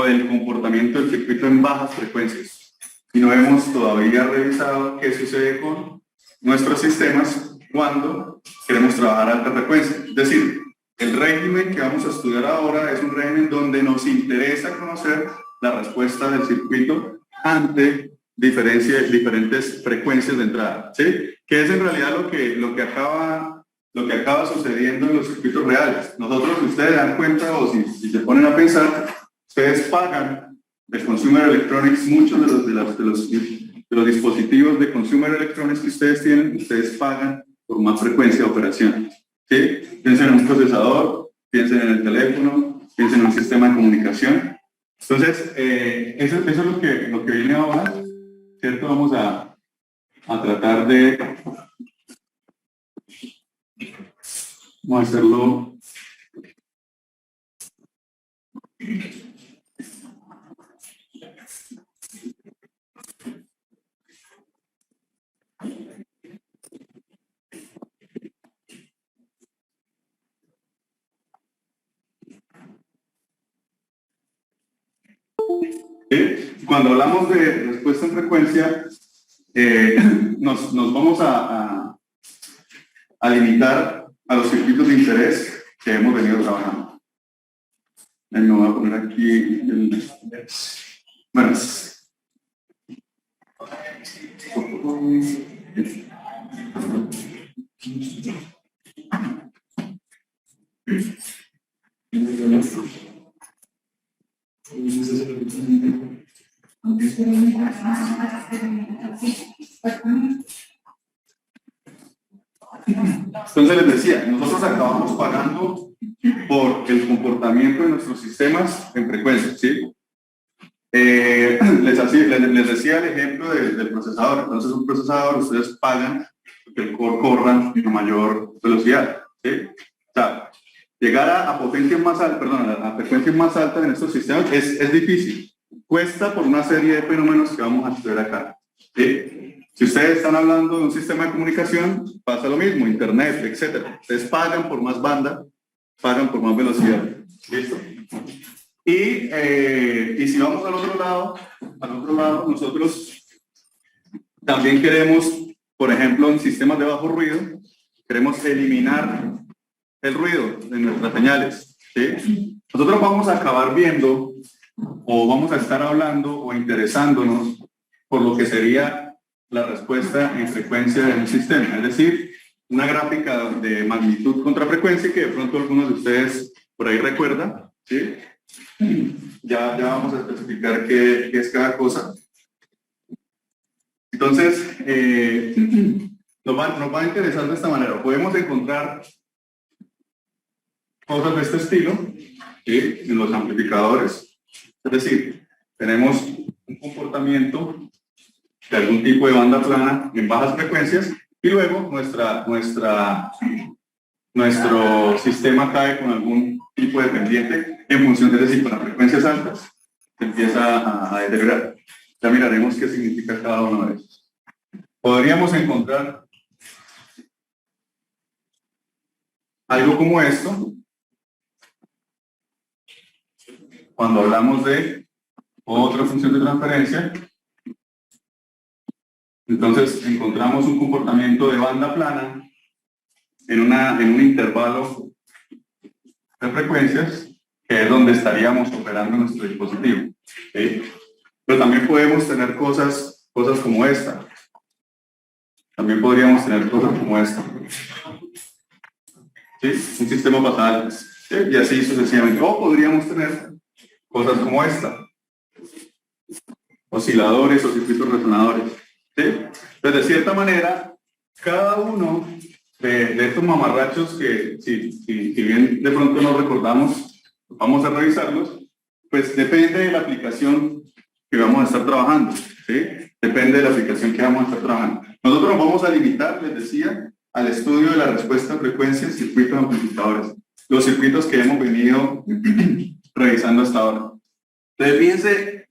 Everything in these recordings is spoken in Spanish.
del comportamiento del circuito en bajas frecuencias. Y no hemos todavía revisado qué sucede con nuestros sistemas cuando queremos trabajar a alta frecuencia. Es decir, el régimen que vamos a estudiar ahora es un régimen donde nos interesa conocer la respuesta del circuito ante diferentes frecuencias de entrada, ¿sí? Que es en realidad lo que acaba sucediendo en los circuitos reales. Nosotros, si ustedes dan cuenta o si se ponen a pensar, ustedes pagan de Consumer Electronics, muchos de los dispositivos de Consumer Electronics que ustedes tienen, ustedes pagan por más frecuencia de operación, ¿sí? Piensen en un procesador, piensen en el teléfono, piensen en un sistema de comunicación. Entonces, eso es lo que viene ahora, ¿cierto? Vamos a tratar de... Vamos a hacerlo... Cuando hablamos de respuesta en frecuencia, nos vamos a limitar a los circuitos de interés que hemos venido trabajando. Me voy a poner aquí el... Bueno. Entonces les decía, nosotros acabamos pagando por el comportamiento de nuestros sistemas en frecuencia, ¿sí? Les decía el ejemplo del procesador. Entonces un procesador, ustedes pagan que el core corra a mayor velocidad, ¿sí? O sea, llegar a potencias más altas, perdón, a frecuencias más altas en estos sistemas es difícil. Cuesta por una serie de fenómenos que vamos a estudiar acá, ¿sí? Si ustedes están hablando de un sistema de comunicación, pasa lo mismo, internet, etcétera. Ustedes pagan por más banda, pagan por más velocidad. ¿Listo? Y si vamos al otro lado, nosotros también queremos, por ejemplo, en sistemas de bajo ruido, queremos eliminar el ruido de nuestras señales, ¿sí? Nosotros vamos a acabar viendo, o vamos a estar hablando o interesándonos por lo que sería la respuesta en frecuencia de un sistema, es decir, una gráfica de magnitud contra frecuencia que de pronto algunos de ustedes por ahí recuerdan, ¿sí? Ya vamos a especificar qué es cada cosa. Entonces, nos va a interesar de esta manera. Podemos encontrar cosas de este estilo, ¿sí? En los amplificadores, es decir, tenemos un comportamiento de algún tipo de banda plana en bajas frecuencias y luego nuestro sistema cae con algún tipo de pendiente en función de, es decir, con las frecuencias altas se empieza a deteriorar. Ya miraremos qué significa cada uno de esos. Podríamos encontrar algo como esto cuando hablamos de otra función de transferencia. Entonces encontramos un comportamiento de banda plana en un intervalo de frecuencias que es donde estaríamos operando nuestro dispositivo, ¿sí? Pero también podemos tener cosas como esta. También podríamos tener cosas como esta, ¿sí? Un sistema basal, ¿sí? Y así sucesivamente. O podríamos tener cosas como esta, osciladores o circuitos resonadores, ¿sí? Entonces, de cierta manera, cada uno de estos mamarrachos que, si bien de pronto no recordamos, vamos a revisarlos, pues depende de la aplicación que vamos a estar trabajando, ¿sí? Depende de la aplicación que vamos a estar trabajando. Nosotros nos vamos a limitar, les decía, al estudio de la respuesta a frecuencia en circuitos amplificadores, los circuitos que hemos venido revisando hasta ahora. Entonces, fíjense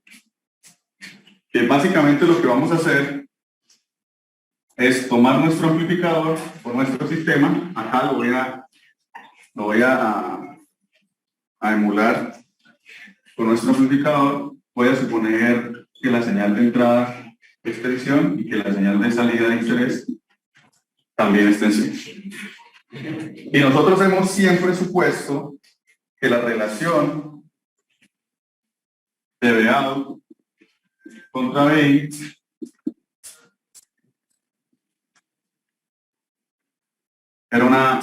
que básicamente lo que vamos a hacer es tomar nuestro amplificador o nuestro sistema. Acá lo voy a emular con nuestro amplificador, voy a suponer que la señal de entrada es tensión y que la señal de salida de interés también es tensión. Y nosotros hemos siempre supuesto que la relación de VOUT contra VI era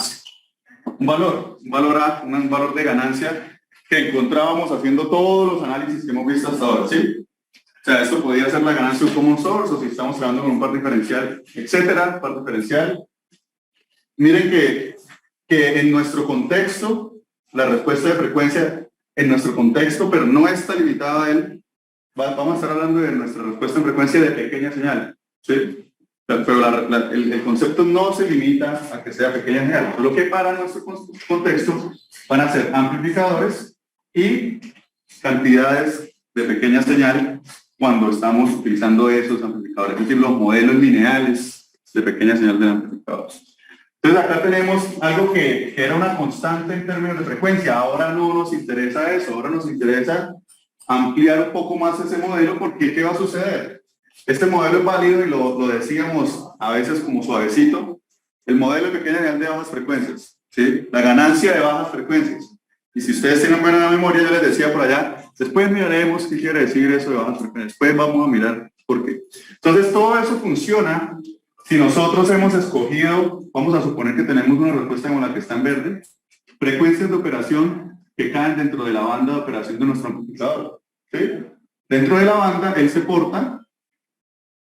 un valor de ganancia que encontrábamos haciendo todos los análisis que hemos visto hasta ahora, ¿sí? O sea, esto podría ser la ganancia de un common source, o si estamos trabajando con un par diferencial, etcétera, par diferencial. Miren que en nuestro contexto, la respuesta de frecuencia en nuestro contexto, pero no está limitada a él. Vamos a estar hablando de nuestra respuesta en frecuencia de pequeña señal, ¿sí? Pero el concepto no se limita a que sea pequeña señal. Lo que para nuestro contexto van a ser amplificadores y cantidades de pequeña señal cuando estamos utilizando esos amplificadores, es decir, los modelos lineales de pequeña señal de amplificadores. Entonces acá tenemos algo que era una constante en términos de frecuencia. Ahora no nos interesa eso, ahora nos interesa ampliar un poco más ese modelo, porque ¿qué va a suceder? Este modelo es válido y lo decíamos a veces como suavecito. El modelo de pequeña señal de bajas frecuencias, ¿sí? La ganancia de bajas frecuencias. Y si ustedes tienen buena memoria, yo les decía por allá, después miraremos qué quiere decir eso de bajas frecuencias. Después vamos a mirar por qué. Entonces todo eso funciona si nosotros hemos escogido, vamos a suponer que tenemos una respuesta como la que está en verde, frecuencias de operación que caen dentro de la banda de operación de nuestro amplificador, ¿sí? Dentro de la banda, él se porta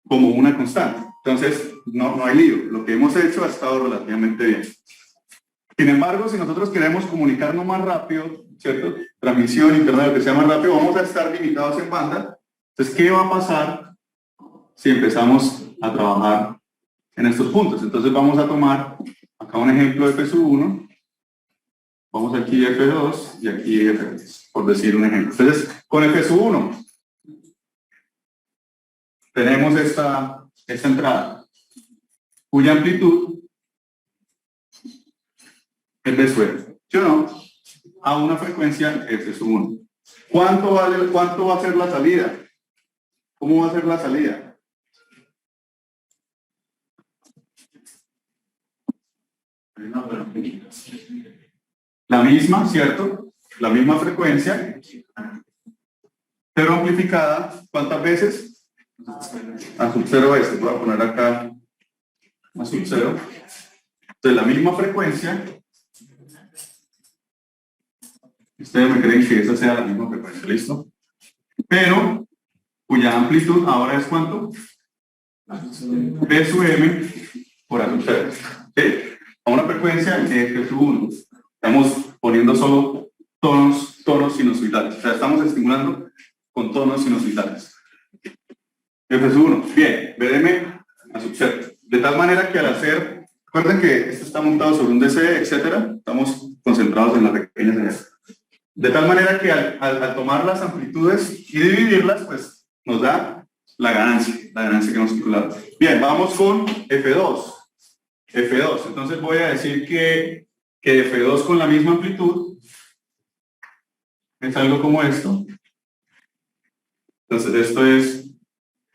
como una constante. Entonces, no hay lío. Lo que hemos hecho ha estado relativamente bien. Sin embargo, si nosotros queremos comunicarnos más rápido, ¿cierto? Transmisión, internet, que sea más rápido, vamos a estar limitados en banda. Entonces, ¿qué va a pasar si empezamos a trabajar en estos puntos? Entonces, vamos a tomar acá un ejemplo de F1. Vamos aquí a F2 y aquí F3, por decir un ejemplo. Entonces, con F1 tenemos esta entrada, cuya amplitud es de suelo, ¿sí o no? A una frecuencia F1. ¿Cuánto va a ser la salida? ¿Cómo va a ser la salida? La misma, ¿cierto? La misma frecuencia, pero amplificada, ¿cuántas veces? A sub 0 este, voy a poner acá a sub 0. Entonces la misma frecuencia, ustedes me creen que esa sea la misma frecuencia, ¿listo? Pero cuya amplitud ahora es ¿cuánto? P sub m por A sub 0, ¿sí? A una frecuencia de F sub 1. Estamos poniendo solo tonos sinusoidales, o sea, estamos estimulando con tonos sinusoidales. F sub 1, bien, BDM a sub 0. De tal manera que al hacer, recuerden que esto está montado sobre un DC, etcétera, estamos concentrados en la pequeña señal. De tal manera que al tomar las amplitudes y dividirlas, pues nos da la ganancia que hemos calculado. Bien, vamos con F2. F2, entonces voy a decir que F2 con la misma amplitud es algo como esto. Entonces esto es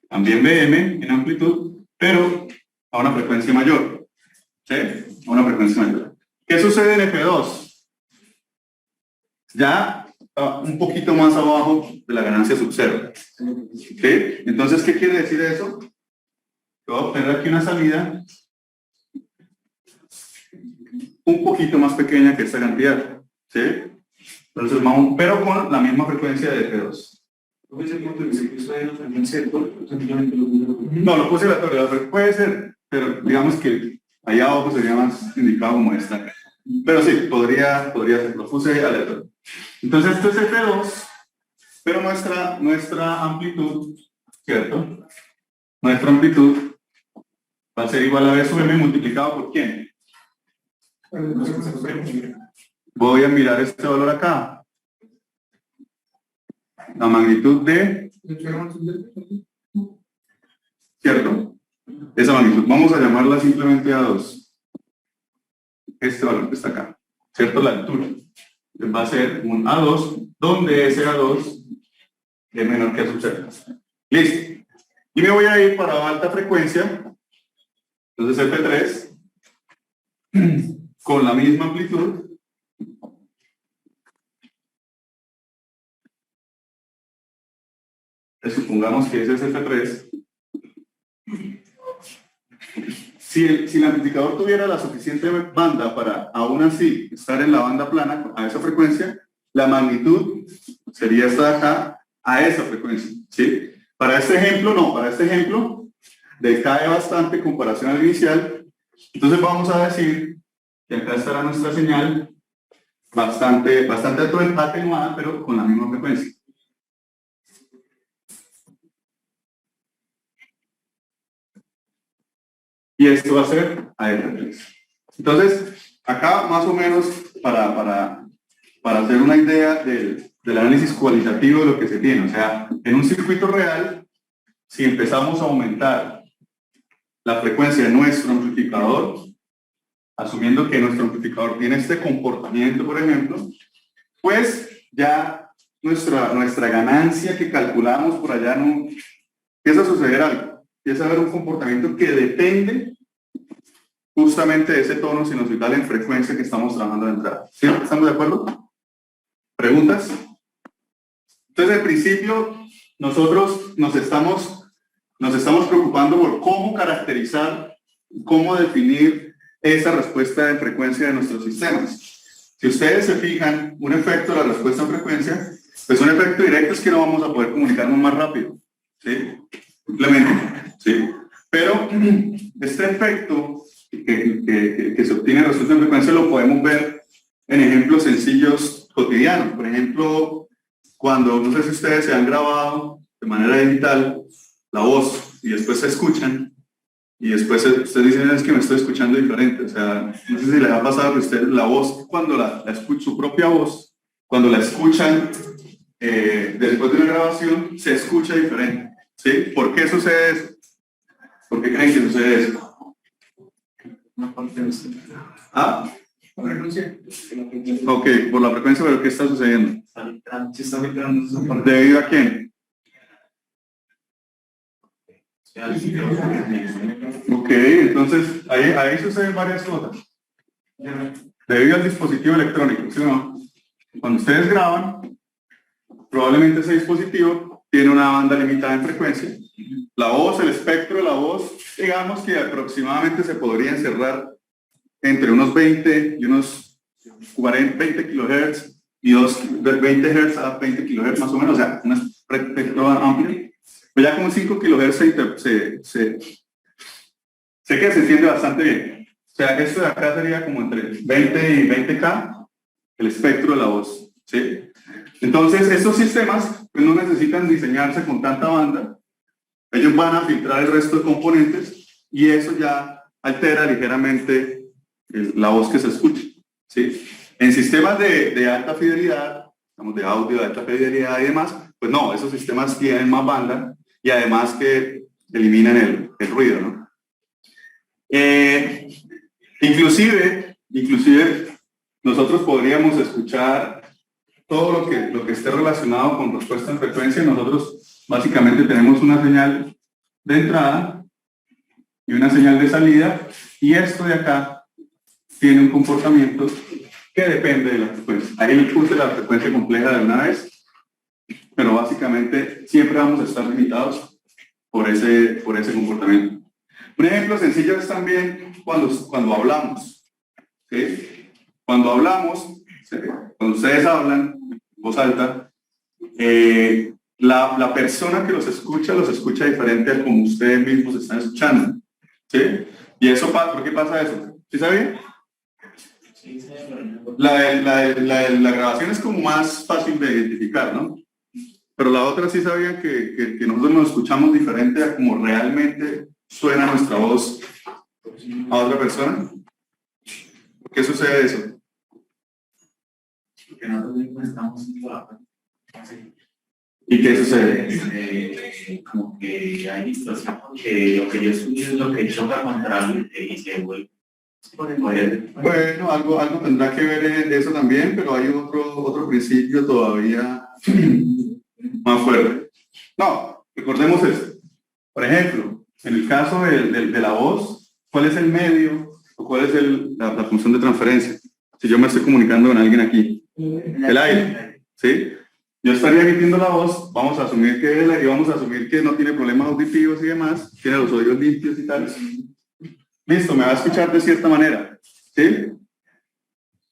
también BM en amplitud, pero a una frecuencia mayor, ¿sí? A una frecuencia mayor. ¿Qué sucede en F2? Ya un poquito más abajo de la ganancia sub 0. ¿Sí? Entonces, ¿qué quiere decir eso? Voy a obtener aquí una salida un poquito más pequeña que esta cantidad, ¿sí? Entonces vamos, pero con la misma frecuencia de F2. No, lo puse aleatorio, puede ser, pero digamos que allá abajo sería más indicado como esta. Pero sí, podría ser, lo puse aleatorio. Entonces esto es F2, pero nuestra amplitud, ¿cierto? Nuestra amplitud va a ser igual a B sub M multiplicado por ¿quién? Voy a mirar este valor acá. La magnitud de... ¿Cierto? Esa magnitud. Vamos a llamarla simplemente A2. Este valor que está acá. ¿Cierto? La altura. va a ser un A2, donde ese A2 es menor que a sub 0. Listo. Y me voy a ir para alta frecuencia. Entonces F3, con la misma amplitud, supongamos que ese es F3. Si el amplificador tuviera la suficiente banda para aún así estar en la banda plana a esa frecuencia, la magnitud sería esta de acá a esa frecuencia, ¿sí? Para este ejemplo, no, para este ejemplo decae bastante en comparación al inicial. Entonces vamos a decir que acá estará nuestra señal bastante atenuada, pero con la misma frecuencia. Y esto va a ser AF3. Entonces, acá más o menos para hacer una idea del análisis cualitativo de lo que se tiene. O sea, en un circuito real, si empezamos a aumentar la frecuencia de nuestro amplificador, asumiendo que nuestro amplificador tiene este comportamiento, por ejemplo, pues ya nuestra ganancia que calculamos por allá no empieza a suceder algo. Empieza a haber un comportamiento que depende justamente de ese tono sinusoidal en frecuencia que estamos trabajando de entrada. ¿Sí? ¿Estamos de acuerdo? ¿Preguntas? Entonces, al principio, nosotros nos estamos preocupando por cómo caracterizar, cómo definir esa respuesta de frecuencia de nuestros sistemas. Si ustedes se fijan, un efecto de la respuesta en frecuencia, pues un efecto directo es que no vamos a poder comunicarnos más rápido. ¿Sí? Simplemente. ¿Sí? Pero este efecto que se obtiene en respuesta en frecuencia lo podemos ver en ejemplos sencillos cotidianos. Por ejemplo, cuando, no sé si ustedes se han grabado de manera digital la voz y después se escuchan y después ustedes dicen es que me estoy escuchando diferente. O sea, no sé si les ha pasado que ustedes la voz, cuando la escuchan, su propia voz, cuando la escuchan después de una grabación, se escucha diferente. ¿Sí? ¿Por qué sucede eso? ¿Por qué creen que sucede eso? ¿Ah? Ok, por la frecuencia, pero ¿qué está sucediendo? ¿Debido a quién? Ok, entonces ahí suceden varias cosas. Debido al dispositivo electrónico, ¿sí o no? Cuando ustedes graban, probablemente ese dispositivo tiene una banda limitada en frecuencia. La voz, el espectro de la voz, digamos que aproximadamente se podría encerrar entre unos 20 y unos 20 kHz y 20 Hz a 20 kHz más o menos, o sea, un espectro amplio. Pues ya con 5 kHz sé que se entiende bastante bien. O sea, esto de acá sería como entre 20 y 20K, el espectro de la voz, ¿sí? Entonces, estos sistemas pues, no necesitan diseñarse con tanta banda. Ellos van a filtrar el resto de componentes y eso ya altera ligeramente la voz que se escucha, ¿sí? En sistemas de alta fidelidad, de audio de alta fidelidad y demás, pues no, esos sistemas tienen más banda y además que eliminan el ruido, ¿no? Inclusive, nosotros podríamos escuchar todo lo que esté relacionado con respuesta en frecuencia. Nosotros básicamente tenemos una señal de entrada y una señal de salida, y esto de acá tiene un comportamiento que depende de la frecuencia. Ahí le puse la frecuencia compleja de una vez, pero básicamente siempre vamos a estar limitados por ese comportamiento. Un ejemplo sencillo es también cuando hablamos. ¿Sí? Cuando hablamos, cuando ustedes hablan en voz alta, la persona que los escucha diferente a como ustedes mismos están escuchando. ¿Sí? ¿Y eso por qué pasa eso? ¿Sí sabían? La grabación es como más fácil de identificar, ¿no? Pero la otra sí sabían que nosotros nos escuchamos diferente a como realmente suena nuestra voz a otra persona. ¿Por qué sucede eso? Porque nosotros estamos ¿Y qué sucede? como que hay distorsión, porque lo que yo escucho es lo que choca contra lo que se vuelve. Bueno, algo tendrá que ver en eso también, pero hay otro principio todavía más fuerte. No, recordemos esto. Por ejemplo, en el caso de la voz, ¿cuál es el medio o cuál es la función de transferencia? Si yo me estoy comunicando con alguien aquí, el aire, ¿sí? Yo estaría emitiendo la voz, vamos a asumir que y vamos a asumir que no tiene problemas auditivos y demás, tiene los oídos limpios y tal. Listo, me va a escuchar de cierta manera, ¿sí?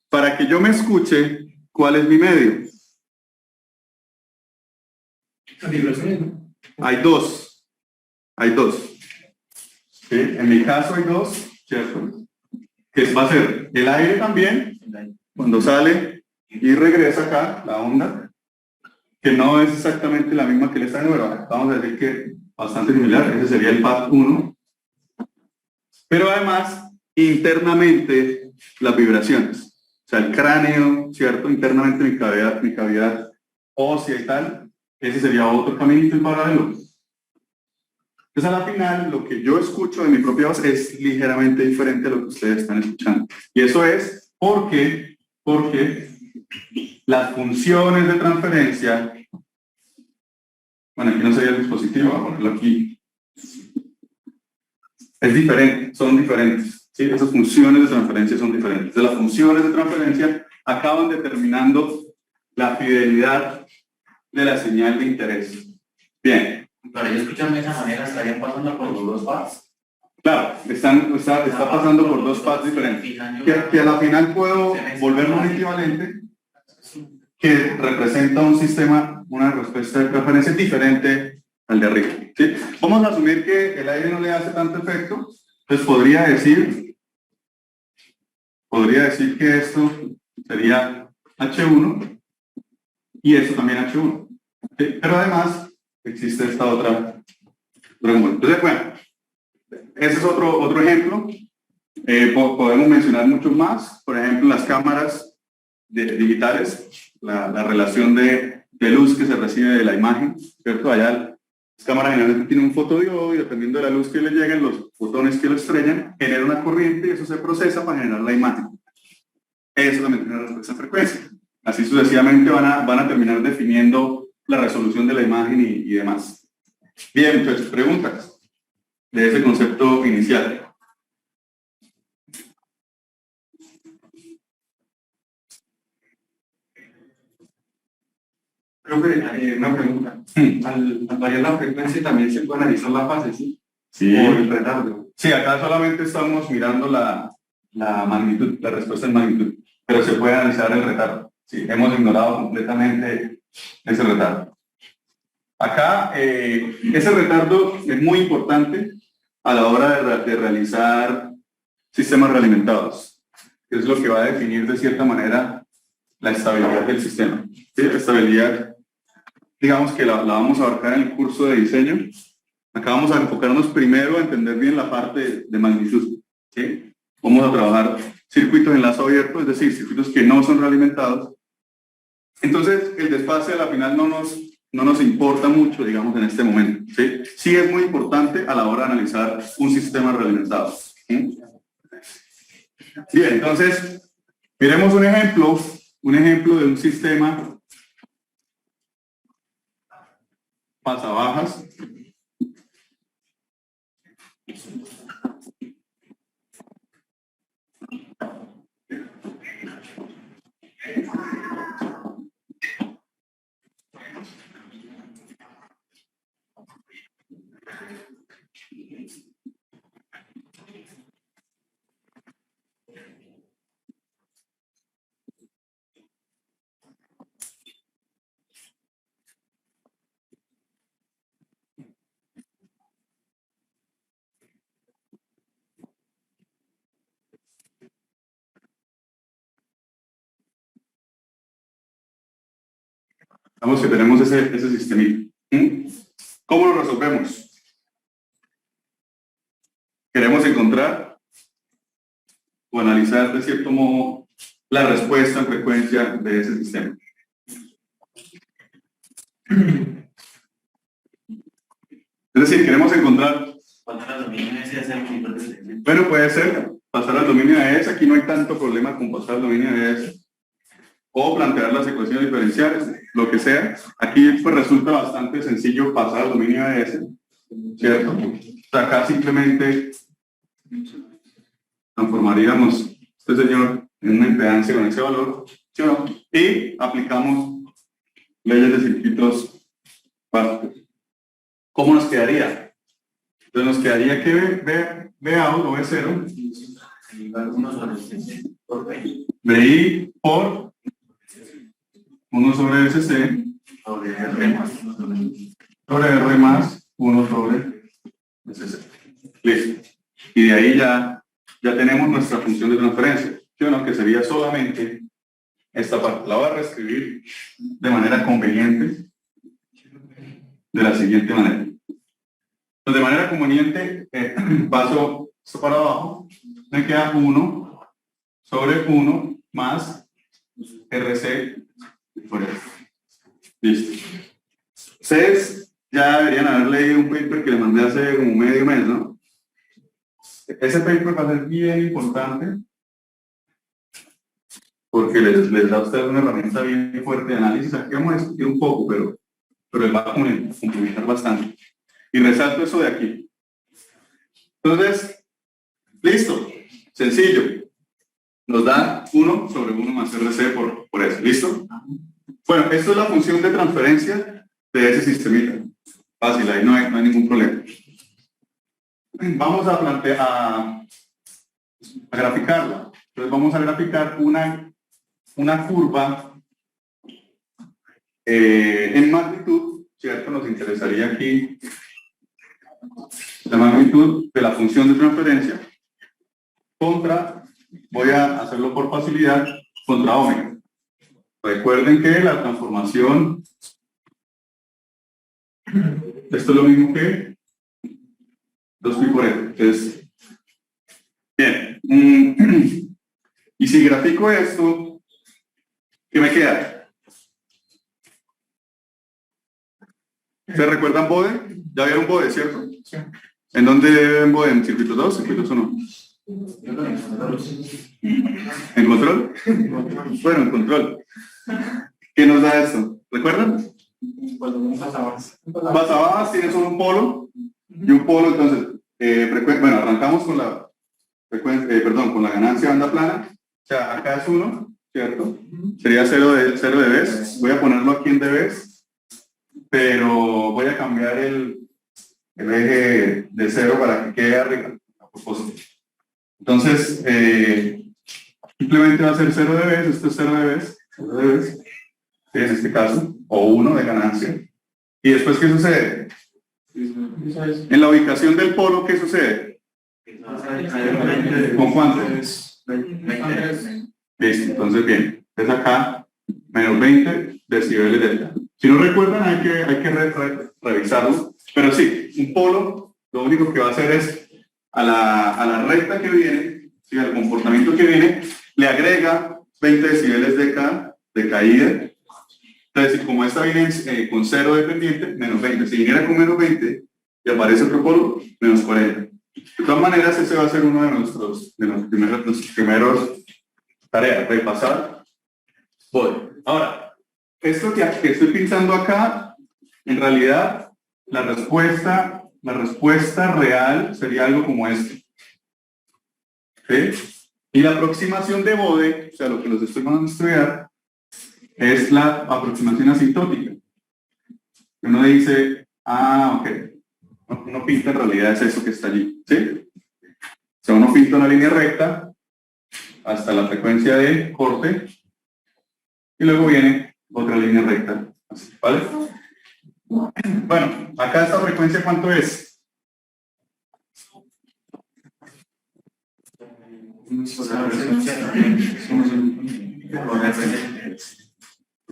Para que yo me escuche, ¿cuál es mi medio? Hay dos. ¿Sí? En mi caso hay dos, ¿cierto? Que va a ser el aire también, cuando sale y regresa acá, la onda, que no es exactamente la misma que el estadio, pero vamos a decir que bastante similar, ese sería el pad 1. Pero además, internamente, las vibraciones. O sea, el cráneo, ¿cierto? Internamente mi cavidad ósea y tal, ese sería otro caminito en paralelo. Entonces, a la final, lo que yo escucho de mi propia voz es ligeramente diferente a lo que ustedes están escuchando. Y eso es porque las funciones de transferencia, bueno, aquí no sería el dispositivo, voy a ponerlo aquí, es diferente, son diferentes. ¿Sí? Esas funciones de transferencia son diferentes. Entonces, las funciones de transferencia acaban determinando la fidelidad de la señal de interés. Bien. Para ellos escuchan de esa manera, estarían pasando por los dos pads. Claro, está pasando por dos pads diferentes. Que a la final puedo volverlo un equivalente que representa un sistema, una respuesta de preferencia diferente al de arriba. ¿Sí? Vamos a asumir que el aire no le hace tanto efecto, entonces podría decir que esto sería H1 y esto también H1. ¿Sí? Pero además existe esta otra componente. Entonces, bueno, ese es otro ejemplo. Podemos mencionar muchos más. Por ejemplo, las cámaras digitales, la relación de luz que se recibe de la imagen, ¿cierto? Allá las cámaras generalmente tienen un fotodiodo y dependiendo de la luz que le lleguen, los fotones que lo estrellan, genera una corriente y eso se procesa para generar la imagen. Eso también tiene una respuesta de frecuencia. Así sucesivamente van a terminar definiendo la resolución de la imagen y demás. Bien, muchachos, preguntas de ese concepto inicial. Creo que una pregunta. Al variar la frecuencia también se puede analizar la fase, ¿sí? Sí. O el retardo. Sí, acá solamente estamos mirando la magnitud, la respuesta en magnitud, pero se puede analizar el retardo. Sí, hemos ignorado completamente ese retardo. Acá, ese retardo es muy importante a la hora de realizar sistemas realimentados, que es lo que va a definir de cierta manera la estabilidad del sistema. ¿Sí? La estabilidad, digamos que la vamos a abarcar en el curso de diseño. Acá vamos a enfocarnos primero a entender bien la parte de magnitud. ¿Sí? Vamos a trabajar circuitos en lazo abierto, es decir, circuitos que no son realimentados. Entonces, el desfase a la final no nos importa mucho, digamos, en este momento. ¿Sí? Sí es muy importante a la hora de analizar un sistema realimentado. ¿Sí? Bien, entonces, miremos un ejemplo de un sistema pasabajas. Vamos que tenemos ese sistemito. ¿Cómo lo resolvemos? Queremos encontrar o analizar de cierto modo la respuesta en frecuencia de ese sistema. Es decir, queremos encontrar... ¿Cuánto la domina ese es el punto de selección? Bueno, puede ser pasar al dominio de S, aquí no hay tanto problema con pasar al dominio de S, o plantear las ecuaciones diferenciales, lo que sea. Aquí pues resulta bastante sencillo pasar al dominio de S, ¿cierto? O sea, acá simplemente transformaríamos este señor en una impedancia con ese valor, ¿sí o no? Y aplicamos leyes de circuitos básicos. ¿Cómo nos quedaría? Entonces nos quedaría que Bout o B0 BI por 1 sobre SC sobre R más 1 sobre SC. Listo. Y de ahí ya tenemos nuestra función de transferencia, ¿sí o no? Que sería solamente esta parte. La voy a reescribir de manera conveniente de la siguiente manera. Pues de manera conveniente, paso esto para abajo, me queda 1 sobre 1 más RC por S. Listo. Ustedes ya deberían haber leído un paper que le mandé hace como medio mes, ¿no? Ese paper va a ser bien importante porque les da a ustedes una herramienta bien fuerte de análisis. Aquí vamos a discutir un poco, pero les va a complementar bastante. Y resalto eso de aquí. Entonces, listo, sencillo. Nos da 1 sobre 1 más RC por S. ¿Listo? Bueno, esto es la función de transferencia de ese sistemita. Fácil, ahí no hay ningún problema. Vamos a plantear, a graficarla. Entonces vamos a graficar una curva en magnitud, ¿cierto? Nos interesaría aquí la magnitud de la función de transferencia contra, voy a hacerlo por facilidad, contra omega. Recuerden que la transformación, esto es lo mismo que 2pi por n. Entonces, bien. Y si grafico esto, ¿qué me queda? ¿Se recuerdan Bode? ¿Ya vieron Bode, cierto? Sí. ¿En dónde ven Bode? ¿En circuitos 2, circuitos 1? ¿En control? Bueno, en control. ¿Qué nos da esto? ¿Recuerdan? Pasabas tiene solo un polo y un polo, entonces, bueno, arrancamos con la frecuencia, con la ganancia banda plana. O sea, acá es 1, ¿cierto? Sería 0 de dBs. Voy a ponerlo aquí en dBs, pero voy a cambiar el eje de 0 para que quede arriba, a propósito. Entonces, simplemente va a ser 0 dBs, esto es 0 dBs, en este caso, o 1 de ganancia. ¿Y después qué sucede? En la ubicación del polo, ¿qué sucede? ¿Con cuánto? 20. Listo, entonces bien. Entonces acá, menos 20 decibeles delta. Si no recuerdan, hay que revisarlo. Pero sí, un polo, lo único que va a hacer es a la recta que viene, ¿sí? Al comportamiento que viene, le agrega 20 decibeles de caída. Entonces, como esta viene con 0 dependiente, menos 20. Si viniera con menos 20 y aparece otro polo, menos 40. De todas maneras, ese va a ser uno de nuestros primeros tareas, repasar. Voy. Ahora, esto que estoy pintando acá, en realidad, la respuesta real sería algo como este. ¿Sí? Y la aproximación de Bode, o sea, lo que los estoy mandando a estudiar, es la aproximación asintótica. Uno dice, ok, uno pinta en realidad es eso que está allí, ¿sí? O sea, uno pinta una línea recta hasta la frecuencia de corte y luego viene otra línea recta, así, ¿vale? Bueno, acá esta frecuencia, ¿cuánto es?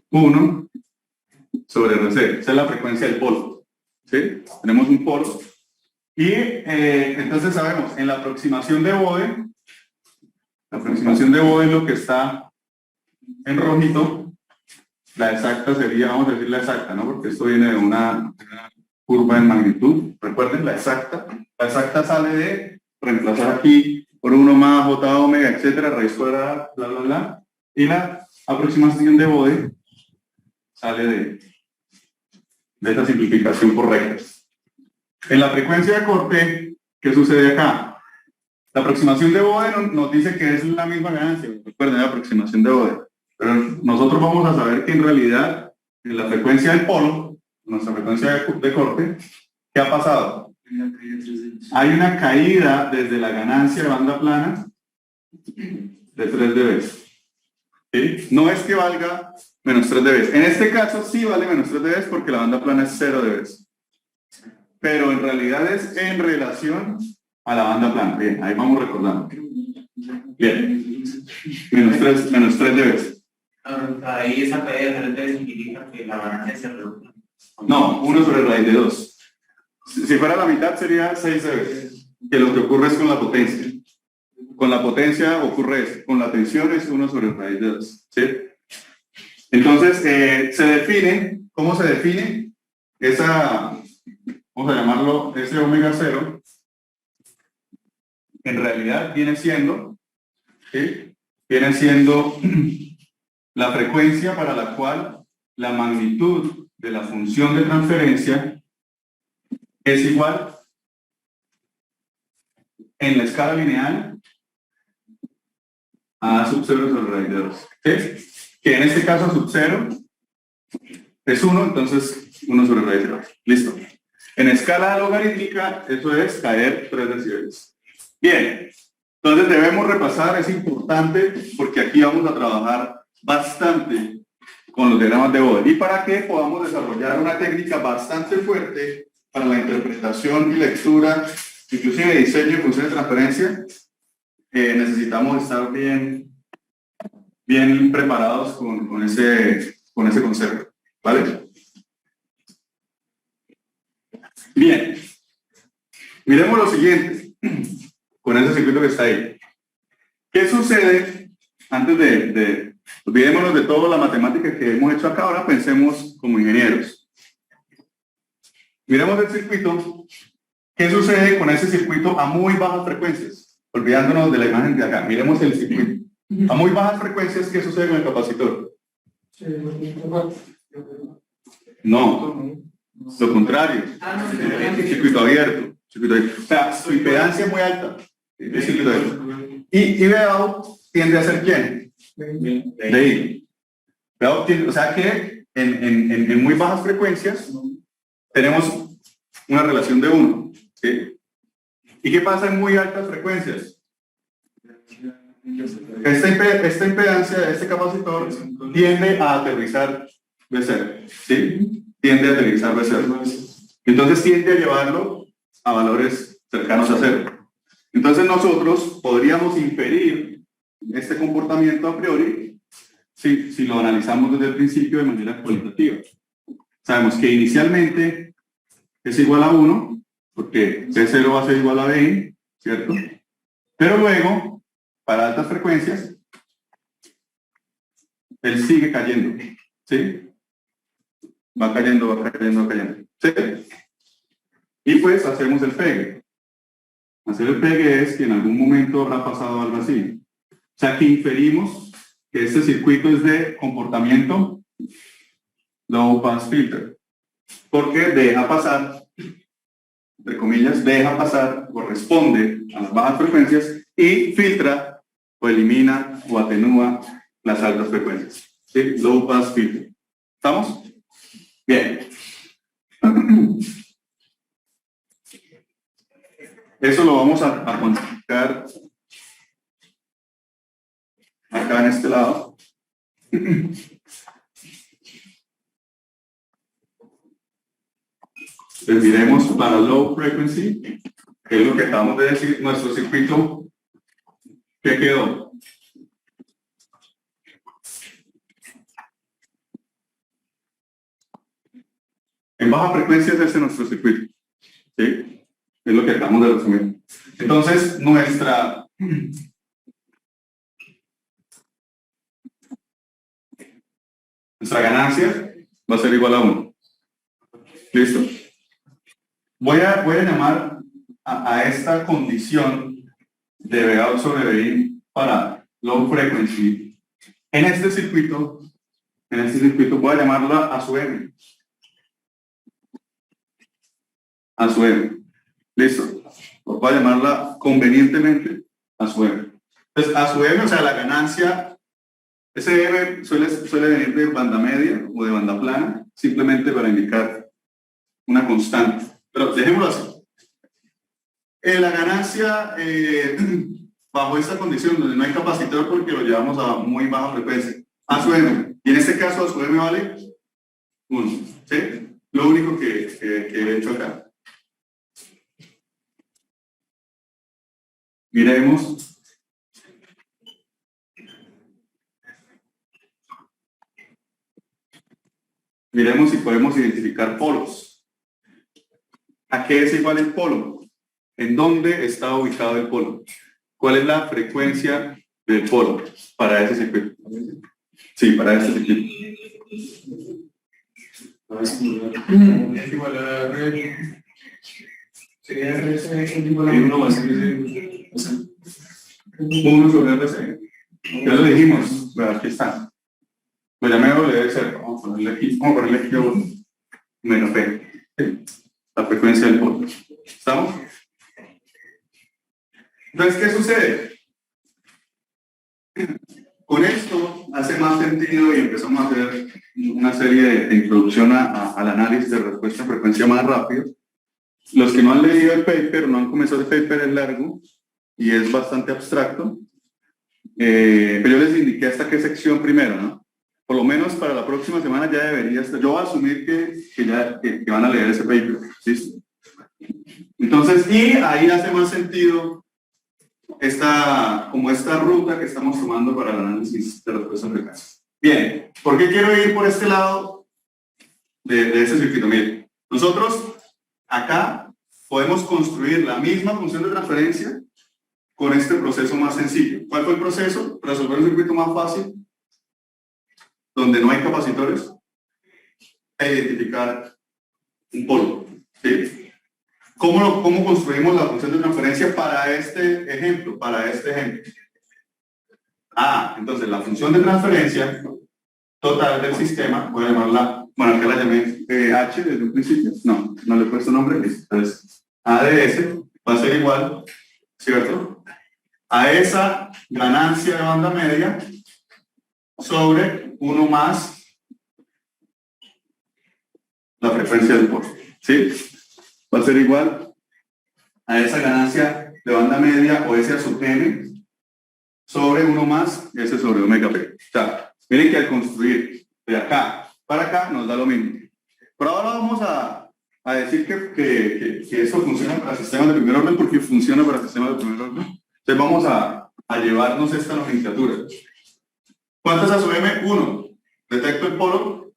1 sobre RC, esa es la frecuencia del polo, ¿sí? Tenemos un polo y entonces sabemos, en la aproximación de Bode es lo que está en rojito, la exacta sería, vamos a decir la exacta, ¿no? Porque esto viene de una curva en magnitud, recuerden, la exacta sale de reemplazar aquí por 1 más j omega, etcétera, raíz cuadrada, bla, bla, bla. Y la aproximación de Bode sale de esta simplificación por rectas. En la frecuencia de corte, ¿qué sucede acá? La aproximación de Bode nos dice que es la misma ganancia, recuerden la aproximación de Bode, pero nosotros vamos a saber que en realidad en la frecuencia del polo, nuestra frecuencia de corte, ¿qué ha pasado? Hay una caída desde la ganancia de banda plana de 3 dB. ¿Sí? No es que valga menos 3 dB. En este caso sí vale menos 3 dB porque la banda plana es 0 dB. Pero en realidad es en relación a la banda plana. Bien, ahí vamos recordando. Bien. Menos 3 dB. Ahí esa caída de 3 significa que la ganancia se reduce. No, 1 sobre raíz de 2. Si fuera la mitad sería 6 dB. Que lo que ocurre es con la potencia. Con la potencia ocurre eso. Con la tensión es 1 sobre raíz de 2. ¿Sí? Entonces, se define, ¿cómo se define? Esa, vamos a llamarlo ese omega 0, en realidad viene siendo, ¿sí? Viene siendo la frecuencia para la cual la magnitud de la función de transferencia es igual en la escala lineal a sub 0 sobre raíz de 2. ¿Sí? Que en este caso sub 0 es 1, entonces 1 sobre raíz de 2. Listo. En escala logarítmica, eso es caer 3 decibeles. Bien, entonces debemos repasar, es importante, porque aquí vamos a trabajar bastante con los diagramas de Bode. Y para que podamos desarrollar una técnica bastante fuerte para la interpretación y lectura, inclusive diseño y funciones de transferencia, necesitamos estar bien preparados con ese concepto, ¿vale? Bien, miremos lo siguiente, con ese circuito que está ahí. ¿Qué sucede antes olvidémonos de toda la matemática que hemos hecho acá, ahora pensemos como ingenieros. Miremos el circuito. ¿Qué sucede con ese circuito a muy bajas frecuencias? Olvidándonos de la imagen de acá, miremos el circuito. A muy bajas frecuencias, ¿qué sucede con el capacitor? No, lo contrario. Circuito abierto. O sea, su impedancia es muy alta. El circuito abierto. Y Vout tiende a ser ¿quién? De I. O sea que en muy bajas frecuencias tenemos una relación de 1. ¿Sí? ¿Y qué pasa en muy altas frecuencias? Esta impedancia de este capacitor tiende a aterrizar de 0. ¿Sí? Tiende a aterrizar de 0. Entonces tiende a llevarlo a valores cercanos a 0. Entonces nosotros podríamos inferir este comportamiento a priori si lo analizamos desde el principio de manera cualitativa. Sabemos que inicialmente es igual a 1, porque C0 va a ser igual a B, ¿cierto? Pero luego, para altas frecuencias, él sigue cayendo, ¿sí? Va cayendo, va cayendo, va cayendo. ¿Sí? Y pues hacemos el pegue. Hacer el pegue es que en algún momento habrá pasado algo así. O sea que inferimos que este circuito es de comportamiento low pass filter. Porque deja pasar, entre comillas, deja pasar, corresponde a las bajas frecuencias y filtra o elimina o atenúa las altas frecuencias. ¿Sí? Low pass filter. ¿Estamos? Bien. Eso lo vamos a cuantificar acá en este lado. Entonces miremos para low frequency, que es lo que acabamos de decir, nuestro circuito, ¿qué quedó? En baja frecuencia es este nuestro circuito. ¿Sí? Es lo que acabamos de resumir. Entonces, nuestra ganancia va a ser igual a 1. ¿Listo? Voy a llamar a esta condición de Vout sobre Bin para low frequency. En este circuito voy a llamarla a su M. A su M. Listo. Voy a llamarla convenientemente a su M. Entonces, a su M, o sea, la ganancia, ese M suele venir de banda media o de banda plana, simplemente para indicar una constante. Pero dejémoslo así. La ganancia bajo esta condición donde no hay capacitor porque lo llevamos a muy baja frecuencia, a su M, y en este caso a su M vale 1, ¿sí? Lo único que he hecho acá. Miremos. Miremos si podemos identificar polos. ¿A qué es igual el polo? ¿En dónde está ubicado el polo? ¿Cuál es la frecuencia del polo para ese circuito? Sí, para ese circuito. Es igual a R. Sería RC igual a 1 más RC. 1 sobre RC. Ya lo dijimos. Bueno, aquí está. Lo llamé W de vamos a ponerle aquí menos P. La frecuencia del polo. ¿Estamos? Entonces, ¿qué sucede? Con esto hace más sentido y empezamos a hacer una serie de introducción al análisis de respuesta a frecuencia más rápido. Los que no han leído el paper, no han comenzado el paper, es largo y es bastante abstracto. Pero yo les indiqué hasta qué sección primero, ¿no? Por lo menos para la próxima semana ya debería estar. Yo voy a asumir que van a leer ese paper, ¿sí? Entonces, y ahí hace más sentido esta ruta que estamos tomando para el análisis de respuesta a frecuencia. Bien, ¿por qué quiero ir por este lado de este circuito? Miren, nosotros acá podemos construir la misma función de transferencia con este proceso más sencillo. ¿Cuál fue el proceso? Resolver un circuito más fácil, donde no hay capacitores, e identificar un polo. ¿Sí? ¿Cómo construimos la función de transferencia para este ejemplo? Entonces la función de transferencia total del sistema, voy a llamarla, bueno, acá la llamé H desde un principio, no le he puesto nombre, entonces A de S va a ser igual, ¿cierto? A esa ganancia de banda media sobre 1 más la frecuencia del polo, ¿sí? Va a ser igual a esa ganancia de banda media o S a sub n sobre 1 más S sobre omega p. O sea, miren que al construir de acá para acá nos da lo mismo. Pero ahora vamos a decir que eso funciona para sistemas de primer orden porque funciona para sistemas de primer orden. Entonces vamos a llevarnos esta nomenclatura. ¿Cuánto es a sub m? 1. Detecto el polo.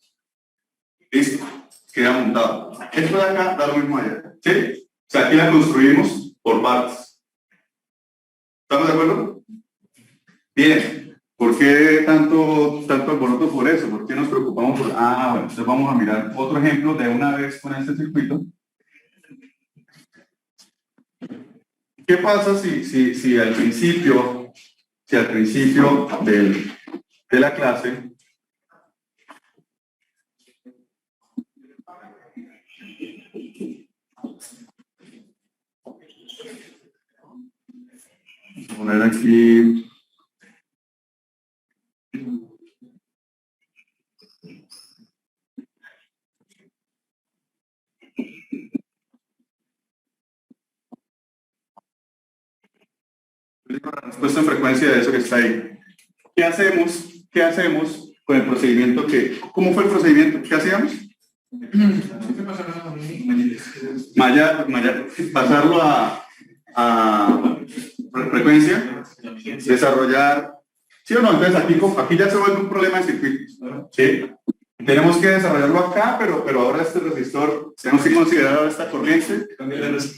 Listo. Queda montado. Esto de acá da lo mismo allá. ¿Sí? O sea, aquí la construimos por partes. ¿Estamos de acuerdo? Bien. ¿Por qué tanto alboroto por eso? ¿Por qué nos preocupamos por...? Bueno, entonces vamos a mirar otro ejemplo de una vez con este circuito. ¿Qué pasa si al principio de la clase poner aquí la respuesta en frecuencia de eso que está ahí? ¿Qué hacemos con el procedimiento ¿cómo fue el procedimiento? ¿Qué hacíamos? Pasarlo a frecuencia, desarrollar, ¿sí o no? Entonces aquí ya se vuelve un problema de circuitos, ¿sí? Tenemos que desarrollarlo acá, pero ahora este resistor, tenemos que considerar ahora esta corriente,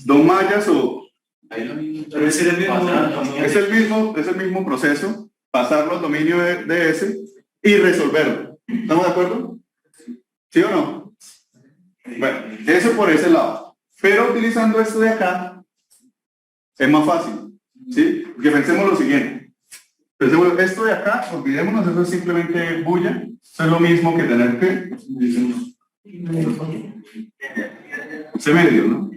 2 mallas o... Es el mismo proceso, pasarlo al dominio de S y resolverlo. ¿Estamos de acuerdo? ¿Sí o no? Bueno, eso por ese lado. Pero utilizando esto de acá, es más fácil. ¿Sí? Porque pensemos lo siguiente. Pensemos, esto de acá, olvidémonos, eso es simplemente bulla. Eso es lo mismo que tener que C medios, ¿no?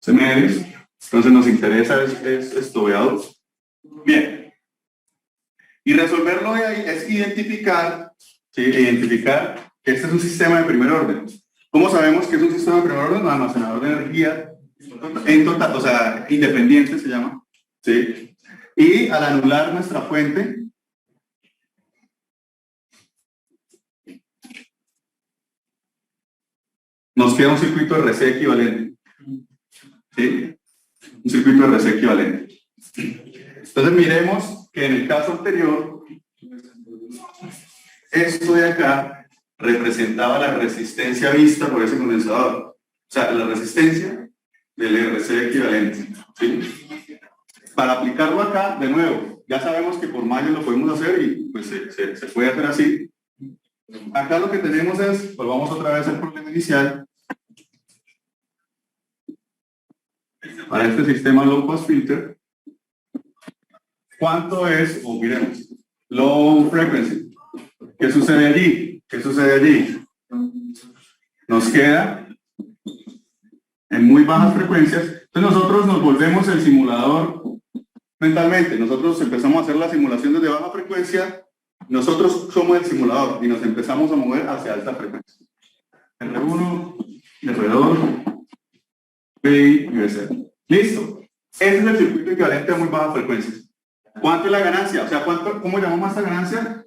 C medios. Entonces nos interesa es esto, veados. Bien. Y resolverlo de ahí es identificar, ¿sí? Identificar que este es un sistema de primer orden. ¿Cómo sabemos que es un sistema de primer orden? Un almacenador de energía en total, o sea, independiente se llama, ¿sí? Y al anular nuestra fuente, nos queda un circuito RC equivalente, ¿sí? Un circuito RC equivalente. Entonces miremos que en el caso anterior, esto de acá representaba la resistencia vista por ese condensador. O sea, la resistencia del RC equivalente, ¿sí? Para aplicarlo acá, de nuevo, ya sabemos que por mayo lo podemos hacer y pues se puede hacer así. Acá lo que tenemos es, volvamos otra vez al problema inicial. Para este sistema low pass filter, ¿cuánto es? O miremos, low frequency. ¿Qué sucede allí? ¿Qué sucede allí? Nos queda en muy bajas frecuencias. Entonces nosotros nos volvemos el simulador mentalmente. Nosotros empezamos a hacer la simulación desde baja frecuencia. Nosotros somos el simulador y nos empezamos a mover hacia alta frecuencia. R1, R2, PI y VC. Listo. Ese es el circuito equivalente a muy bajas frecuencias. ¿Cuánto es la ganancia? O sea, ¿cómo llamamos a esta ganancia?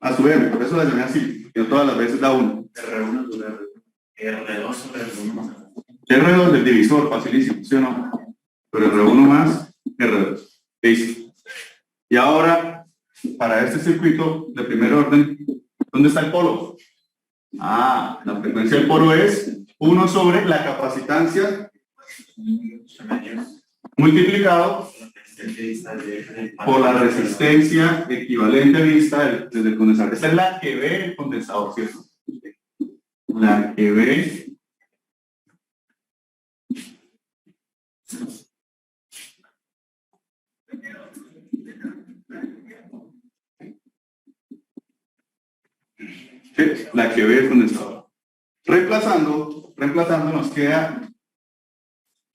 A su M, por eso la llamé así, porque no todas las veces da 1. R1 sobre R2 sobre R1. R2 del divisor, facilísimo, ¿sí o no? Pero R1 más R2. Listo. Y ahora, para este circuito de primer orden, ¿dónde está el polo? Ah, la frecuencia del polo es 1 sobre la capacitancia multiplicado por la resistencia equivalente vista desde el condensador. Esta es la que ve el condensador, ¿cierto? La que ve la que ve el condensador. Reemplazando nos queda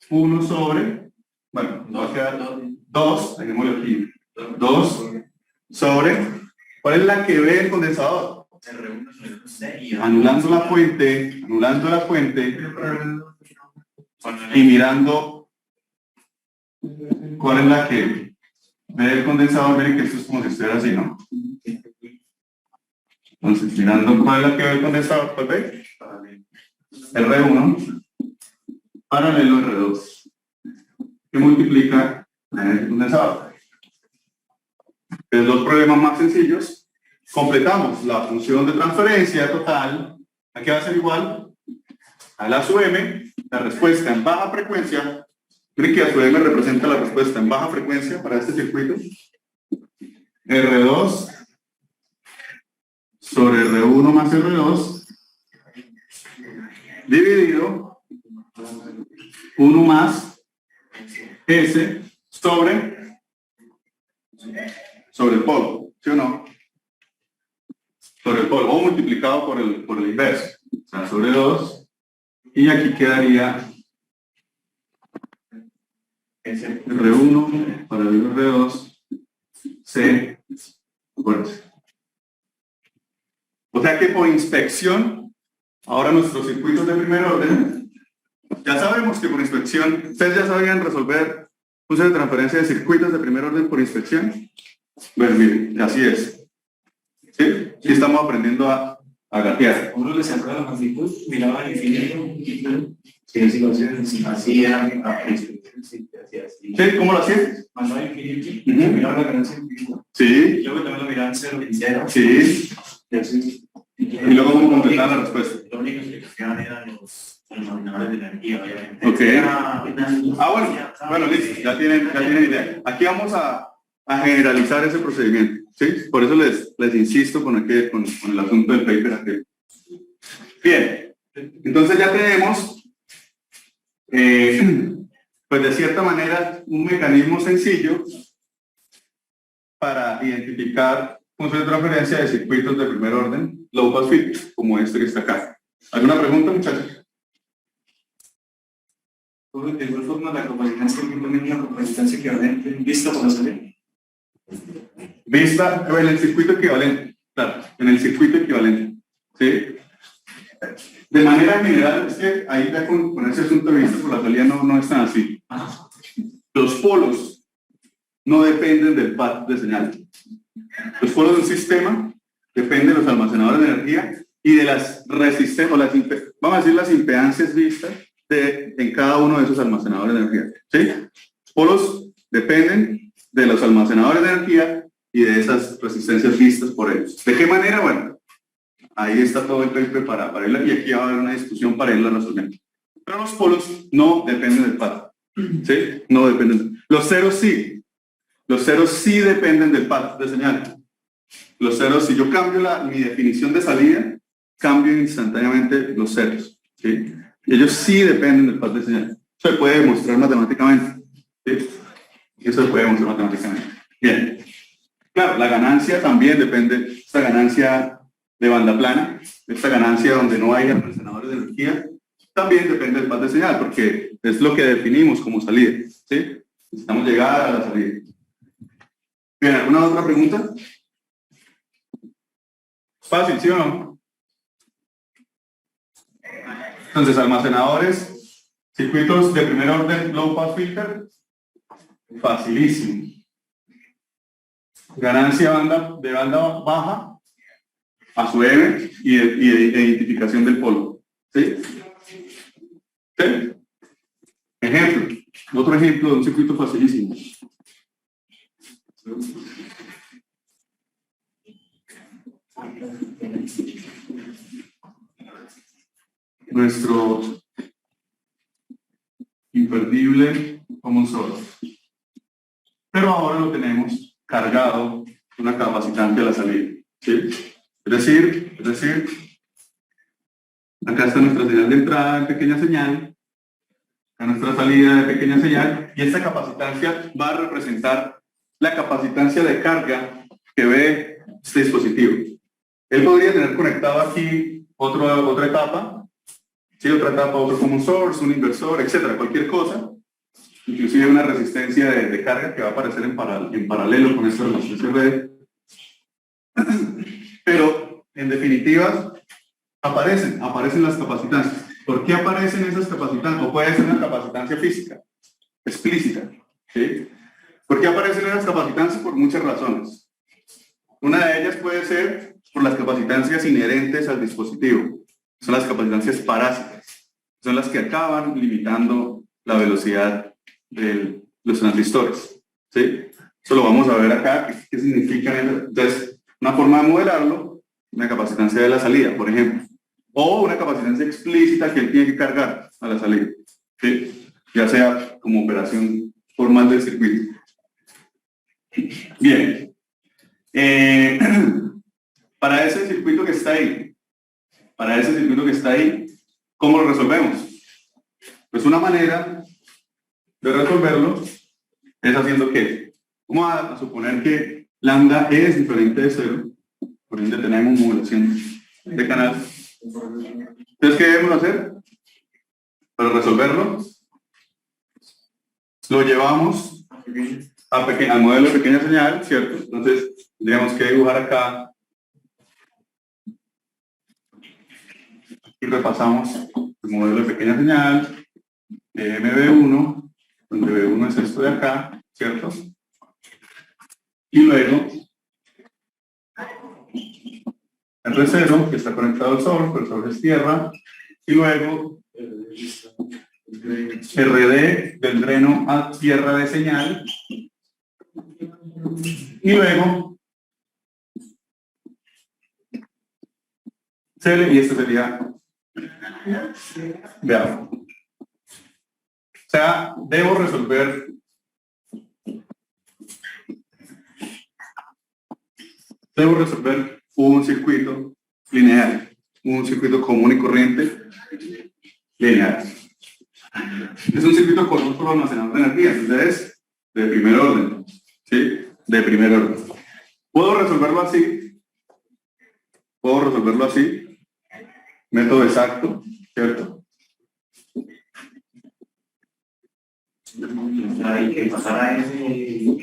1 sobre, bueno, nos va a quedar 2, dejémoslo aquí, 2 sobre, ¿cuál es la que ve el condensador? Anulando la fuente y mirando cuál es la que ve el condensador. Miren que esto es como si estuviera así, ¿no? Entonces, mirando cuál es la que ve el condensador, ¿cuál ve? R1 paralelo R2 que multiplica el condensador. Entonces, los problemas más sencillos. Completamos la función de transferencia total. Aquí va a ser igual a la sub m, la respuesta en baja frecuencia. Miren que a sub m representa la respuesta en baja frecuencia para este circuito. R2 sobre R1 más R2 dividido 1 más S sobre el polo, ¿sí o no? Sobre el polo, o multiplicado por el inverso, o sea, sobre 2, y aquí quedaría R1 para el R2, C por S. O sea que por inspección, ahora nuestros circuitos de primer orden, ya sabemos que por inspección, ¿ustedes ya sabían resolver funciones de transferencia de circuitos de primer orden por inspección? Bueno, miren, así es. ¿Sí? Sí estamos aprendiendo a gatear. Uno le sacó la magnitud, miraba el infinito. Sí, así era. ¿Sí? ¿Cómo lo hacías? Mandaba el infinito, miraba la ganancia infinita. Sí. Luego también lo miraba en 0 y 0. Sí. Y luego cómo completar la respuesta. La única explicación eran los denominadores de energía, obviamente. Ok. Bueno, listo, ya tienen idea. Aquí vamos a generalizar ese procedimiento, ¿sí? Por eso les insisto con el asunto del paper aquel. Bien, entonces ya tenemos, pues de cierta un mecanismo sencillo para identificar funciones de transferencia de circuitos de primer orden, low pass filters, como este que está acá. ¿Alguna pregunta, muchachos? De igual forma, la capacitancia simplemente una capacitancia equivalente vista por la salida. Vista en el circuito equivalente, claro, en el circuito equivalente, ¿sí? De manera general, es que ahí ya con ese asunto de vista por la salida no es tan así. Los polos no dependen del path de señal. Los polos de un sistema dependen de los almacenadores de energía y de las resistencias, o vamos a decir las impedancias vistas en cada uno de esos almacenadores de energía. ¿Sí? Los polos dependen de los almacenadores de energía y de esas resistencias vistas por ellos. ¿De qué manera? Bueno, ahí está todo el paper para irla, y aquí va a haber una discusión para irla resolviendo. Pero los polos no dependen del path. ¿Sí? No dependen. Los ceros sí. Los ceros sí dependen del path de señal. Los ceros, si yo cambio mi definición de salida, cambio instantáneamente los ceros. ¿Sí? Y ellos sí dependen del path de señal. Eso se puede demostrar matemáticamente. ¿Sí? Eso se puede demostrar matemáticamente. Bien. Claro, la ganancia también depende, esta ganancia de banda plana, esta ganancia donde no hay almacenadores de energía, también depende del path de señal, porque es lo que definimos como salida. ¿Sí? Necesitamos llegar a la salida. Bien, ¿alguna otra pregunta? Fácil, ¿sí o no? Entonces, almacenadores, circuitos de primer orden, low pass filter, facilísimo. Ganancia de banda baja a su M y identificación del polo. ¿Sí? ¿Sí? Ejemplo, otro ejemplo de un circuito facilísimo. Nuestro imperdible common source. Pero ahora lo tenemos cargado una capacitante a la salida. ¿Sí? Es decir, acá está nuestra señal de entrada en pequeña señal, acá nuestra salida de pequeña señal, y esta capacitancia va a representar la capacitancia de carga que ve este dispositivo. Él podría tener conectado aquí otra etapa, ¿sí? Otro common source, un inversor, etcétera, cualquier cosa, inclusive una resistencia de carga que va a aparecer en paralelo con esta resistencia red. Pero, en definitiva, aparecen las capacitancias. ¿Por qué aparecen esas capacitancias? O puede ser una capacitancia física, explícita. ¿Sí? ¿Por qué aparecen esas capacitancias? Por muchas razones. Una de ellas puede ser por las capacitancias inherentes al dispositivo. Son las capacitancias parásitas. Son las que acaban limitando la velocidad de los transistores. ¿Sí? Eso lo vamos a ver acá. ¿Qué significa? Entonces, una forma de modelarlo, una capacitancia de la salida, por ejemplo. O una capacitancia explícita que él tiene que cargar a la salida. ¿Sí? Ya sea como operación formal del circuito. Bien. Para ese circuito que está ahí, ¿cómo lo resolvemos? Pues una manera de resolverlo es haciendo ¿qué? Vamos a suponer que lambda es diferente de 0, por ende tenemos modulación de canal. Entonces, ¿qué debemos hacer? Para resolverlo, lo llevamos al modelo de pequeña señal, ¿cierto? Entonces, tendríamos que dibujar acá y repasamos el modelo de pequeña señal de MB1, donde B1 es esto de acá, ¿cierto? Y luego R0, que está conectado al source, pero el source es tierra, y luego RD del dreno a tierra de señal, y luego CL, y esto sería veamos. O sea, debo resolver un circuito lineal, un circuito común y corriente lineal. Es un circuito con un solo almacenador de energía, entonces de primer orden, ¿sí? De primer orden. Puedo resolverlo así, método exacto, ¿cierto? Hay que pasar a ese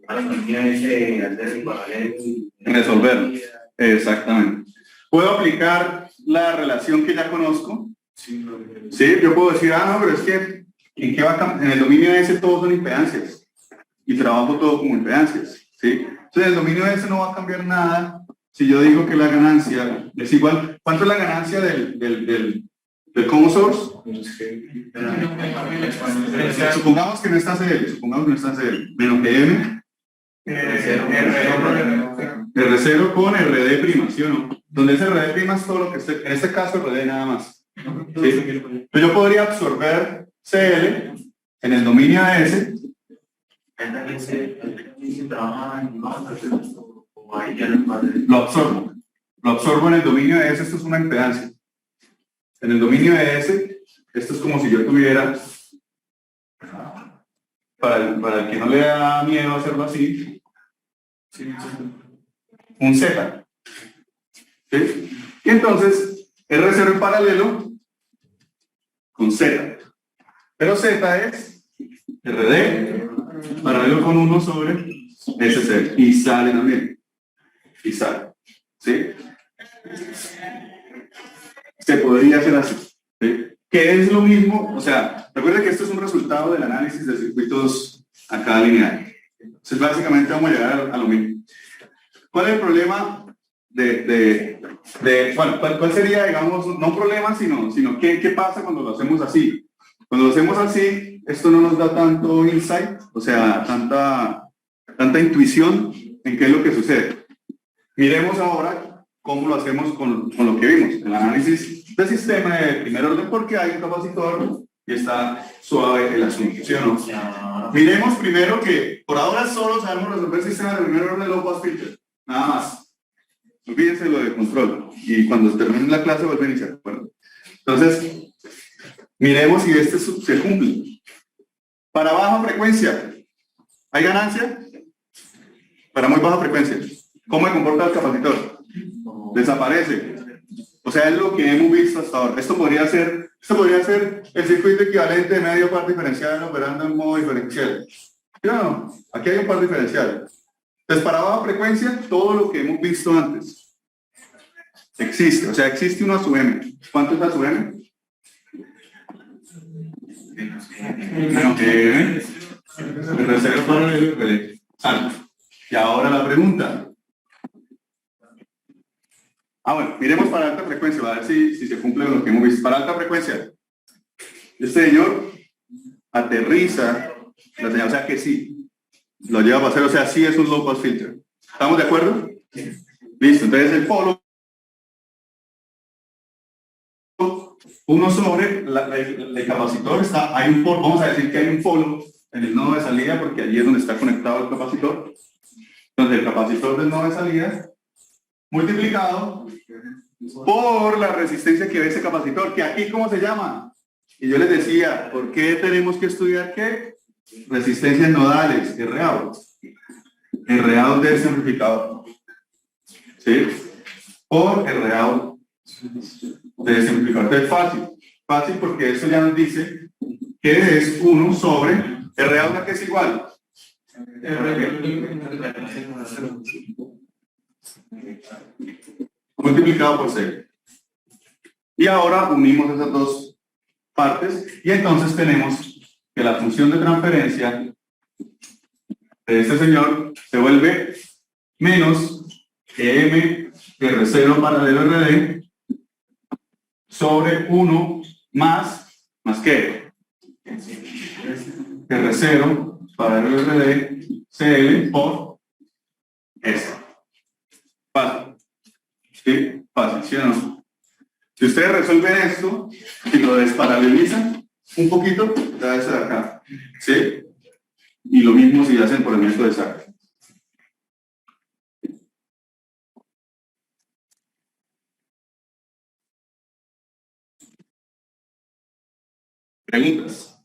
hacer paralelo. Resolver, exactamente. Puedo aplicar la relación que ya conozco. Sí, yo puedo decir, no, pero es que ¿en qué va en el dominio de ese todos son impedancias y trabajo todo como impedancias, ¿sí? Entonces, en el dominio de ese no va a cambiar nada si yo digo que la ganancia es igual. ¿Cuánto es la ganancia del common source? Supongamos que no está CL, menos PM, R0 con RD', ¿sí o no? Donde ese RD' es todo lo que esté, en este caso RD nada más. ¿Sí? Pero yo podría absorber CL en el dominio de S. Lo absorbo en el dominio de S, esto es una impedancia. En el dominio de S, esto es como si yo tuviera, para el que no le da miedo hacerlo así, un Z. ¿Sí? Y entonces, R0 en paralelo con Z. Pero Z es RD paralelo con 1 sobre SC. Y sale también. Y sale. ¿Sí? Se podría hacer así. ¿Sí? Que es lo mismo, o sea, recuerda que esto es un resultado del análisis de circuitos acá lineal. Entonces, básicamente vamos a llegar a lo mismo. ¿Cuál es el problema bueno, ¿cuál sería, digamos, no un problema, sino qué pasa cuando lo hacemos así? Cuando lo hacemos así, esto no nos da tanto insight, o sea, tanta intuición en qué es lo que sucede. Miremos ahora cómo lo hacemos con lo que vimos, el análisis del sistema de primer orden, porque hay un capacitor y está suave el asunto, ¿sí o no? Miremos primero que por ahora solo sabemos resolver el sistema de primer orden low pass filter, nada más. Olvídense lo de control y cuando termine la clase vuelven y se acuerdan. Entonces, miremos si este se cumple. Para baja frecuencia, ¿hay ganancia? Para muy baja frecuencia, ¿cómo se comporta el capacitor? Desaparece. O sea, es lo que hemos visto hasta ahora. Esto podría ser el circuito equivalente de medio par diferencial operando en modo diferencial. ¿Sí o no? Aquí hay un par diferencial. Entonces, para baja frecuencia, todo lo que hemos visto antes existe. O sea, existe uno a sub m. ¿Cuánto es a sub m? Menos m. R0 paralelo RD. Y ahora la pregunta. Bueno, miremos para alta frecuencia, a ver si se cumple lo que hemos visto. Para alta frecuencia, este señor aterriza la señal, o sea que sí, lo lleva a pasar, o sea, sí es un low pass filter. ¿Estamos de acuerdo? Listo, entonces el polo, uno sobre el capacitor, hay un polo, vamos a decir que hay un polo en el nodo de salida, porque allí es donde está conectado el capacitor. Entonces el capacitor del nodo de salida, multiplicado por la resistencia que ve ese capacitor, que aquí, ¿cómo se llama? Y yo les decía, ¿por qué tenemos que estudiar qué? Resistencias nodales, RAO. RAO del amplificador. ¿Sí? Por RAO del amplificador. Entonces, fácil porque eso ya nos dice que es 1 sobre RAO, que es igual. Multiplicado por 6. Y ahora unimos esas dos partes y entonces tenemos que la función de transferencia de este señor se vuelve menos m R0 paralelo RD sobre 1 más ¿qué? R0 paralelo RD CL por S. Fácil. ¿Sí? Fácil, ¿sí o no? Si ustedes resuelven esto y lo desparalelizan un poquito, da eso de acá. ¿Sí? Y lo mismo si hacen por el método de saque. ¿Preguntas?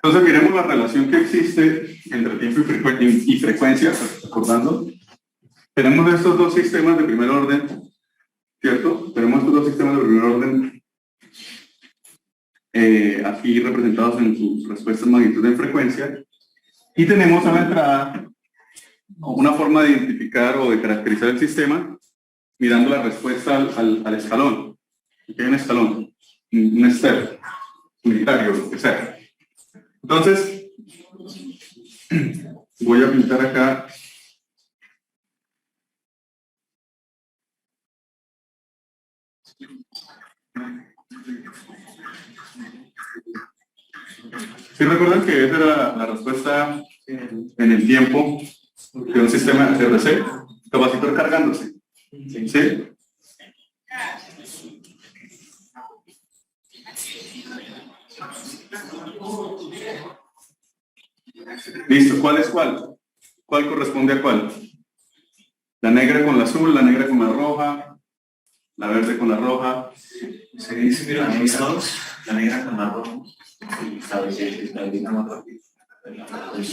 Entonces miremos la relación que existe entre tiempo y frecuencia, recordando. Tenemos estos dos sistemas de primer orden, ¿cierto? Tenemos estos dos sistemas de primer orden aquí representados en sus respuestas magnitud en frecuencia. Y tenemos a la entrada una forma de identificar o de caracterizar el sistema mirando la respuesta al escalón. Aquí hay un escalón, un step, unitario, lo que sea. Entonces, voy a pintar acá ¿sí recuerdan que esa era la respuesta en el tiempo de un sistema RC? Capacitor cargándose. ¿Sí? Listo, ¿cuál es cuál? ¿Cuál corresponde a cuál? La negra con la azul, la negra con la roja, la verde con la roja. Se dice que la negra con la roja.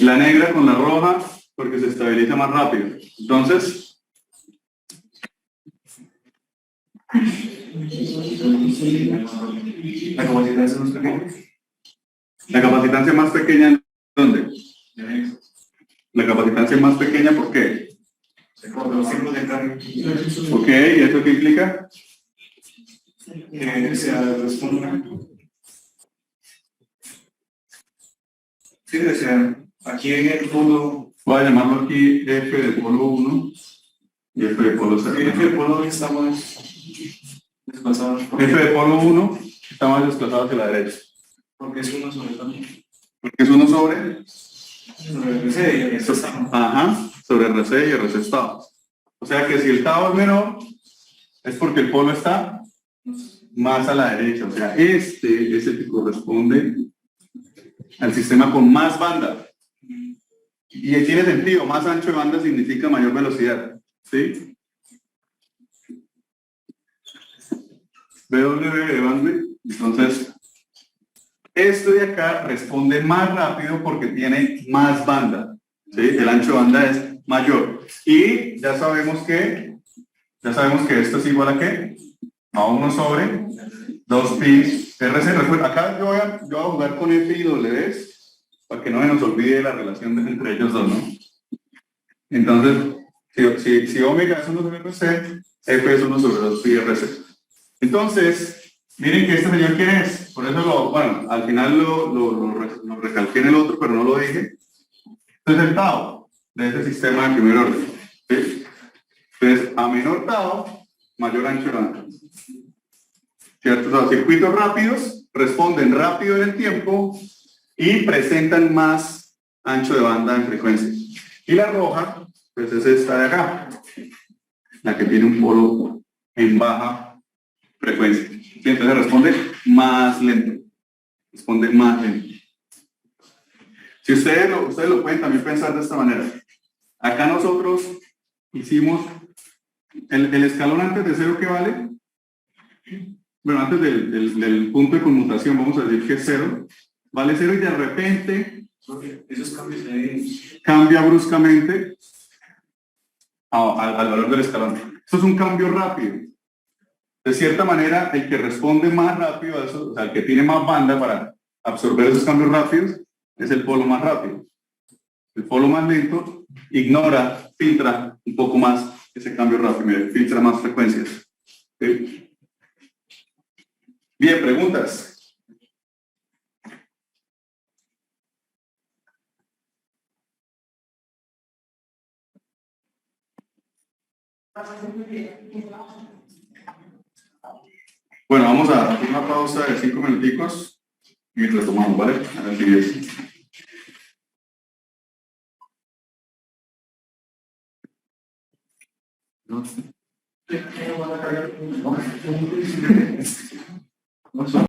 La negra con la roja porque se estabiliza más rápido. Entonces, La capacitancia más pequeña. la capacitancia más pequeña, ¿en dónde? La capacitancia más pequeña, ¿por qué? Por los tiempos de carga. Ok, ¿y eso qué implica? Se responde. Sí, o sea, aquí en el polo. Voy a llamarlo aquí F de polo 1 y F de polo 0. F de polo está más desplazado. F de polo 1 está más desplazado hacia la derecha. Porque es uno sobre también. Porque es 1 sobre... Sobre el RC y el RC está. Ajá, sobre RC y RC estado. O sea que si el tau es menor, es porque el polo está más a la derecha. O sea, este es el que corresponde al sistema con más banda. Y tiene sentido, más ancho de banda significa mayor velocidad. ¿Sí? W de bandwidth. Entonces, esto de acá responde más rápido porque tiene más banda. ¿Sí? El ancho de banda es mayor. Y ya sabemos que esto es igual a ¿qué? A 1 sobre 2 pi RC. Acá yo voy a jugar con F y W para que no se nos olvide la relación entre ellos dos, ¿no? Entonces, si omega es 1 sobre RC, F es 1 sobre 2 pi RC. Entonces, miren que este señor quién es. Por eso, bueno, al final lo recalqué en el otro, pero no lo dije. Este es el tau de este sistema de primer orden. ¿Sí? Entonces, a menor dado, mayor ancho de banda. ¿Cierto? Los circuitos rápidos responden rápido en el tiempo y presentan más ancho de banda en frecuencia. Y la roja, pues es esta de acá, la que tiene un polo en baja frecuencia. ¿Sí? Entonces responde más lento. Responde más lento. Si ustedes lo pueden también pensar de esta manera. Acá nosotros hicimos el escalón antes de 0, ¿qué vale? Bueno, antes del punto de conmutación, vamos a decir que es 0. Vale 0 y de repente Esos cambios ahí. cambia bruscamente al valor del escalón. Esto es un cambio rápido. De cierta manera, el que responde más rápido a eso, o sea, el que tiene más banda para absorber esos cambios rápidos, es el polo más rápido. El polo más lento ignora, filtra un poco más ese cambio rápido, filtra más frecuencias. ¿Sí? Bien, preguntas. Bueno, vamos a hacer una pausa de 5 minuticos y retomamos, ¿vale? A ver si es.